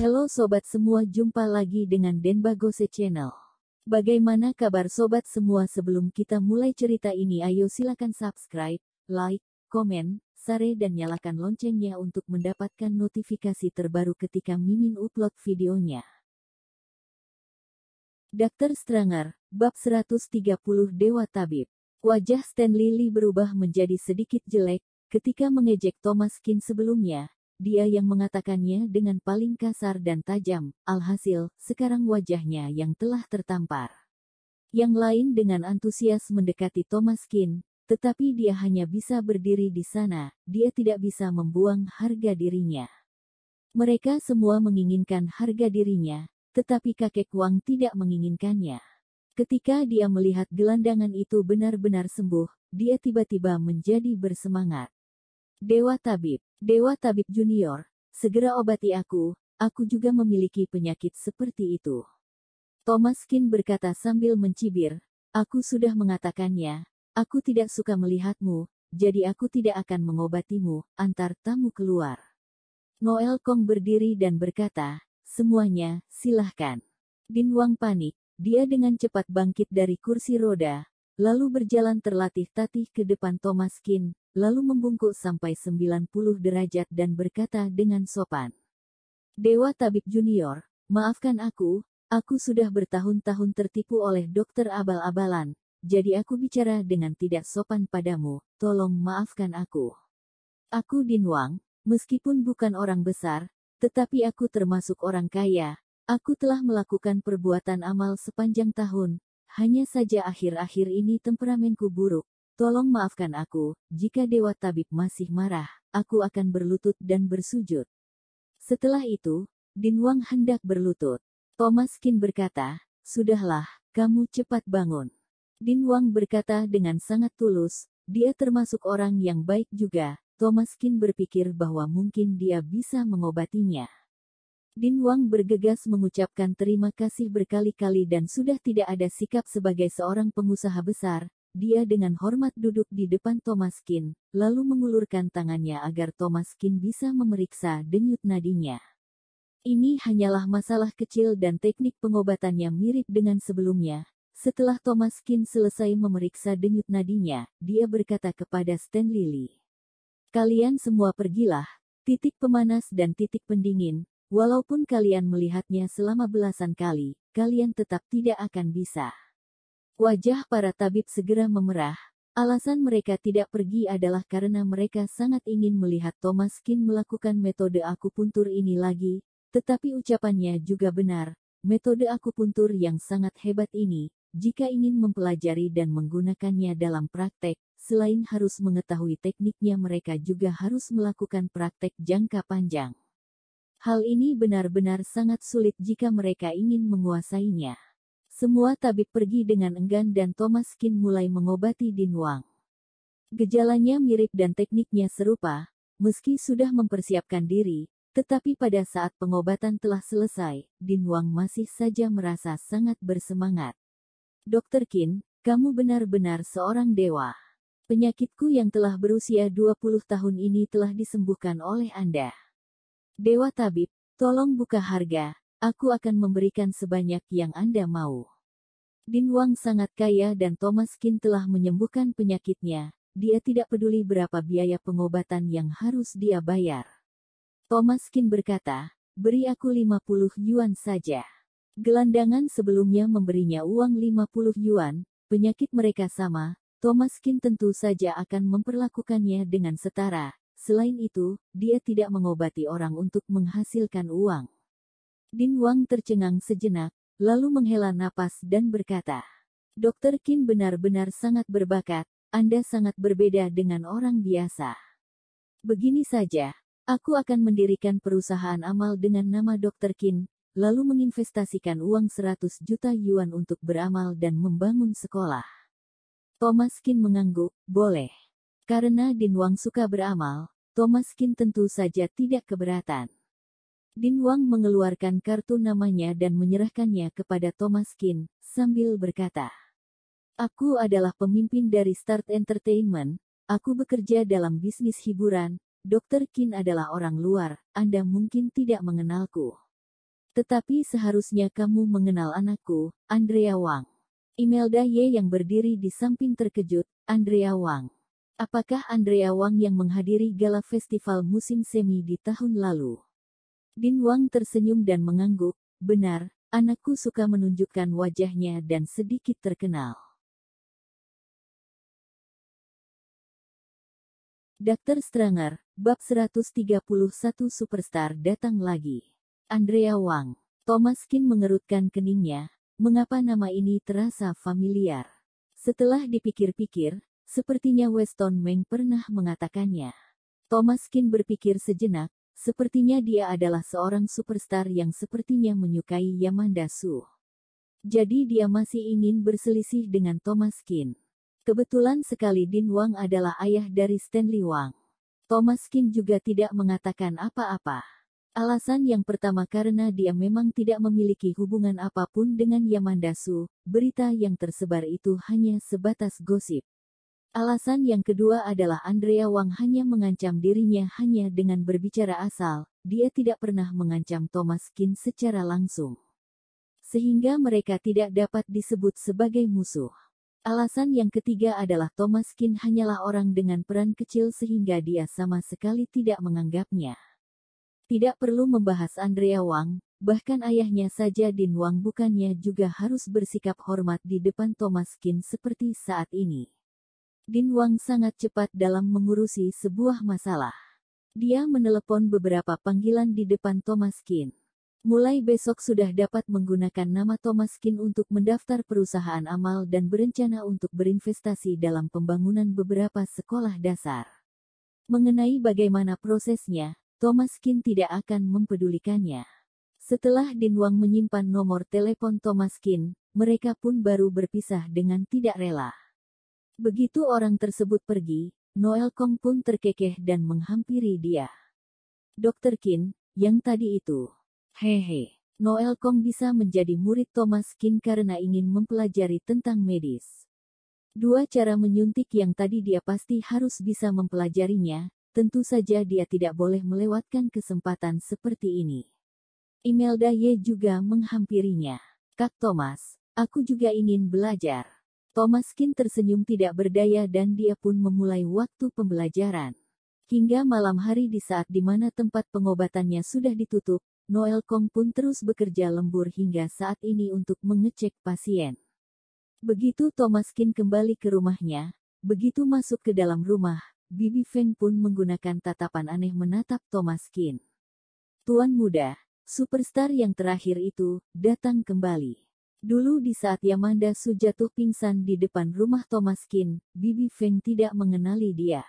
Halo sobat semua, jumpa lagi dengan Denbagose Channel. Bagaimana kabar sobat semua? Sebelum kita mulai cerita ini, ayo silakan subscribe, like, komen, share dan nyalakan loncengnya untuk mendapatkan notifikasi terbaru ketika Mimin upload videonya. Dr. Stranger, Bab 130 Dewa Tabib. Wajah Stanley Lee berubah menjadi sedikit jelek ketika mengejek Thomas Kin sebelumnya. Dia yang mengatakannya dengan paling kasar dan tajam, alhasil, sekarang wajahnya yang telah tertampar. Yang lain dengan antusias mendekati Thomas Kin, tetapi dia hanya bisa berdiri di sana, dia tidak bisa membuang harga dirinya. Mereka semua menginginkan harga dirinya, tetapi kakek Wang tidak menginginkannya. Ketika dia melihat gelandangan itu benar-benar sembuh, dia tiba-tiba menjadi bersemangat. Dewa Tabib Junior, segera obati aku juga memiliki penyakit seperti itu. Thomas Kin berkata sambil mencibir, aku sudah mengatakannya, aku tidak suka melihatmu, jadi aku tidak akan mengobatimu, antar tamu keluar. Noel Kong berdiri dan berkata, semuanya, silahkan. Din Wang panik, dia dengan cepat bangkit dari kursi roda, lalu berjalan terlatih-tatih ke depan Thomas Kin, lalu membungkuk sampai 90 derajat dan berkata dengan sopan. Dewa Tabib Junior, maafkan aku sudah bertahun-tahun tertipu oleh dokter abal-abalan, jadi aku bicara dengan tidak sopan padamu, tolong maafkan aku. Aku Din Wang, meskipun bukan orang besar, tetapi aku termasuk orang kaya, aku telah melakukan perbuatan amal sepanjang tahun, hanya saja akhir-akhir ini temperamenku buruk. Tolong maafkan aku, jika Dewa Tabib masih marah, aku akan berlutut dan bersujud. Setelah itu, Din Wang hendak berlutut. Thomas Kin berkata, sudahlah, kamu cepat bangun. Din Wang berkata dengan sangat tulus, dia termasuk orang yang baik juga. Thomas Kin berpikir bahwa mungkin dia bisa mengobatinya. Din Wang bergegas mengucapkan terima kasih berkali-kali dan sudah tidak ada sikap sebagai seorang pengusaha besar. Dia dengan hormat duduk di depan Thomas Kin, lalu mengulurkan tangannya agar Thomas Kin bisa memeriksa denyut nadinya. Ini hanyalah masalah kecil dan teknik pengobatannya mirip dengan sebelumnya. Setelah Thomas Kin selesai memeriksa denyut nadinya, dia berkata kepada Stanley Lee. Kalian semua pergilah, titik pemanas dan titik pendingin, walaupun kalian melihatnya selama belasan kali, kalian tetap tidak akan bisa. Wajah para tabib segera memerah. Alasan mereka tidak pergi adalah karena mereka sangat ingin melihat Thomas Kin melakukan metode akupuntur ini lagi, tetapi ucapannya juga benar. Metode akupuntur yang sangat hebat ini, jika ingin mempelajari dan menggunakannya dalam praktek, selain harus mengetahui tekniknya, mereka juga harus melakukan praktek jangka panjang. Hal ini benar-benar sangat sulit jika mereka ingin menguasainya. Semua tabib pergi dengan enggan dan Thomas Kin mulai mengobati Din Wang. Gejalanya mirip dan tekniknya serupa, meski sudah mempersiapkan diri, tetapi pada saat pengobatan telah selesai, Din Wang masih saja merasa sangat bersemangat. Dr. Kin, kamu benar-benar seorang dewa. Penyakitku yang telah berusia 20 tahun ini telah disembuhkan oleh Anda. Dewa Tabib, tolong buka harga. Aku akan memberikan sebanyak yang Anda mau. Din Wang sangat kaya dan Thomas Kin telah menyembuhkan penyakitnya. Dia tidak peduli berapa biaya pengobatan yang harus dia bayar. Thomas Kin berkata, beri aku 50 yuan saja. Gelandangan sebelumnya memberinya uang 50 yuan, penyakit mereka sama, Thomas Kin tentu saja akan memperlakukannya dengan setara. Selain itu, dia tidak mengobati orang untuk menghasilkan uang. Din Wang tercengang sejenak, lalu menghela napas dan berkata, Dr. Kin benar-benar sangat berbakat, Anda sangat berbeda dengan orang biasa. Begini saja, aku akan mendirikan perusahaan amal dengan nama Dr. Kin, lalu menginvestasikan uang 100 juta yuan untuk beramal dan membangun sekolah. Thomas Kin mengangguk, boleh. Karena Din Wang suka beramal, Thomas Kin tentu saja tidak keberatan. Din Wang mengeluarkan kartu namanya dan menyerahkannya kepada Thomas Kin, sambil berkata, aku adalah pemimpin dari Start Entertainment, aku bekerja dalam bisnis hiburan, Dr. Kin adalah orang luar, Anda mungkin tidak mengenalku. Tetapi seharusnya kamu mengenal anakku, Andrea Wang. Imelda Ye yang berdiri di samping terkejut, Andrea Wang. Apakah Andrea Wang yang menghadiri gala festival musim semi di tahun lalu? Din Wang tersenyum dan mengangguk, benar, anakku suka menunjukkan wajahnya dan sedikit terkenal. Dr. Stranger, bab 131 Superstar datang lagi. Andrea Wang. Thomas Kin mengerutkan keningnya, mengapa nama ini terasa familiar? Setelah dipikir-pikir, sepertinya Weston Meng pernah mengatakannya. Thomas Kin berpikir sejenak, sepertinya dia adalah seorang superstar yang sepertinya menyukai Yamanda Su. Jadi dia masih ingin berselisih dengan Thomas Kin. Kebetulan sekali Din Wang adalah ayah dari Stanley Wang. Thomas Kin juga tidak mengatakan apa-apa. Alasan yang pertama karena dia memang tidak memiliki hubungan apapun dengan Yamanda Su, berita yang tersebar itu hanya sebatas gosip. Alasan yang kedua adalah Andrea Wang hanya mengancam dirinya hanya dengan berbicara asal, dia tidak pernah mengancam Thomas Kin secara langsung. Sehingga mereka tidak dapat disebut sebagai musuh. Alasan yang ketiga adalah Thomas Kin hanyalah orang dengan peran kecil sehingga dia sama sekali tidak menganggapnya. Tidak perlu membahas Andrea Wang, bahkan ayahnya saja Din Wang bukannya juga harus bersikap hormat di depan Thomas Kin seperti saat ini. Din Wang sangat cepat dalam mengurusi sebuah masalah. Dia menelepon beberapa panggilan di depan Thomas Kin. Mulai besok sudah dapat menggunakan nama Thomas Kin untuk mendaftar perusahaan amal dan berencana untuk berinvestasi dalam pembangunan beberapa sekolah dasar. Mengenai bagaimana prosesnya, Thomas Kin tidak akan mempedulikannya. Setelah Din Wang menyimpan nomor telepon Thomas Kin, mereka pun baru berpisah dengan tidak rela. Begitu orang tersebut pergi, Noel Kong pun terkekeh dan menghampiri dia. Dr. Kin, yang tadi itu. Hehe. Noel Kong bisa menjadi murid Thomas Kin karena ingin mempelajari tentang medis. Dua cara menyuntik yang tadi dia pasti harus bisa mempelajarinya. Tentu saja dia tidak boleh melewatkan kesempatan seperti ini. Imelda Ye juga menghampirinya. Kak Thomas, aku juga ingin belajar. Thomas Kin tersenyum tidak berdaya dan dia pun memulai waktu pembelajaran. Hingga malam hari di saat di mana tempat pengobatannya sudah ditutup, Noel Kong pun terus bekerja lembur hingga saat ini untuk mengecek pasien. Begitu Thomas Kin kembali ke rumahnya, begitu masuk ke dalam rumah, Bibi Feng pun menggunakan tatapan aneh menatap Thomas Kin. Tuan muda, superstar yang terakhir itu, datang kembali. Dulu di saat Yamanda Su jatuh pingsan di depan rumah Thomas Kin, Bibi Feng tidak mengenali dia.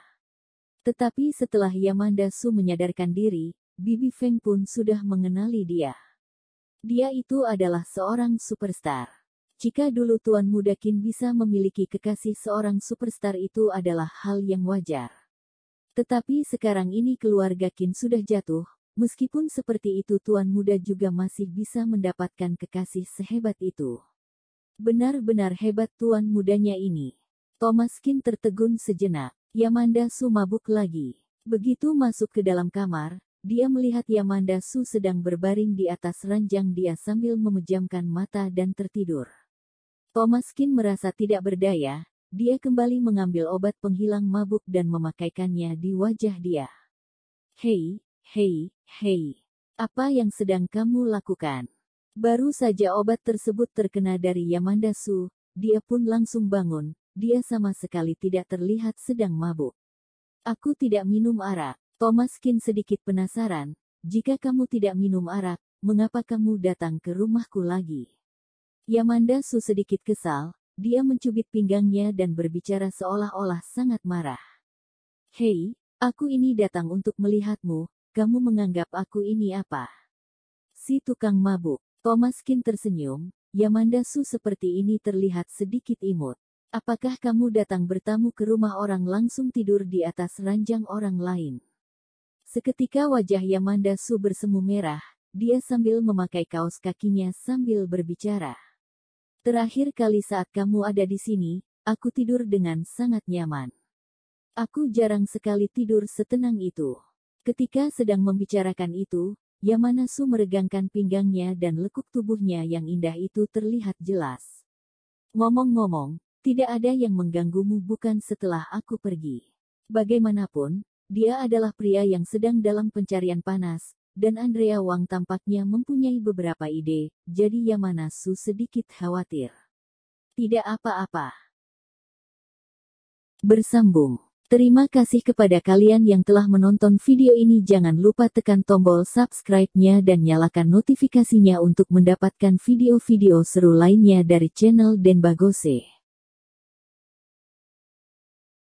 Tetapi setelah Yamanda Su menyadarkan diri, Bibi Feng pun sudah mengenali dia. Dia itu adalah seorang superstar. Jika dulu Tuan Muda Kin bisa memiliki kekasih seorang superstar itu adalah hal yang wajar. Tetapi sekarang ini keluarga Kin sudah jatuh, meskipun seperti itu Tuan Muda juga masih bisa mendapatkan kekasih sehebat itu. Benar-benar hebat Tuan Mudanya ini. Thomas Kin tertegun sejenak. Yamanda Su mabuk lagi. Begitu masuk ke dalam kamar, dia melihat Yamanda Su sedang berbaring di atas ranjang dia sambil memejamkan mata dan tertidur. Thomas Kin merasa tidak berdaya, dia kembali mengambil obat penghilang mabuk dan memakaikannya di wajah dia. Hei, hei, hei. Apa yang sedang kamu lakukan? Baru saja obat tersebut terkena dari Yamanda Su, dia pun langsung bangun, dia sama sekali tidak terlihat sedang mabuk. Aku tidak minum arak. Thomas Kin sedikit penasaran, jika kamu tidak minum arak, mengapa kamu datang ke rumahku lagi? Yamanda Su sedikit kesal, dia mencubit pinggangnya dan berbicara seolah-olah sangat marah. Hei, aku ini datang untuk melihatmu, kamu menganggap aku ini apa? Si tukang mabuk. Thomas Kin tersenyum, Yamanda Su seperti ini terlihat sedikit imut. Apakah kamu datang bertamu ke rumah orang langsung tidur di atas ranjang orang lain? Seketika wajah Yamanda Su bersemu merah, dia sambil memakai kaos kakinya sambil berbicara. Terakhir kali saat kamu ada di sini, aku tidur dengan sangat nyaman. Aku jarang sekali tidur setenang itu. Ketika sedang membicarakan itu, Yamanasu meregangkan pinggangnya dan lekuk tubuhnya yang indah itu terlihat jelas. Ngomong-ngomong, tidak ada yang mengganggumu bukan setelah aku pergi. Bagaimanapun, dia adalah pria yang sedang dalam pencarian panas, dan Andrea Wang tampaknya mempunyai beberapa ide, jadi Yamanasu sedikit khawatir. Tidak apa-apa. Bersambung. Terima kasih kepada kalian yang telah menonton video ini. Jangan lupa tekan tombol subscribe-nya dan nyalakan notifikasinya untuk mendapatkan video-video seru lainnya dari channel Denbagose.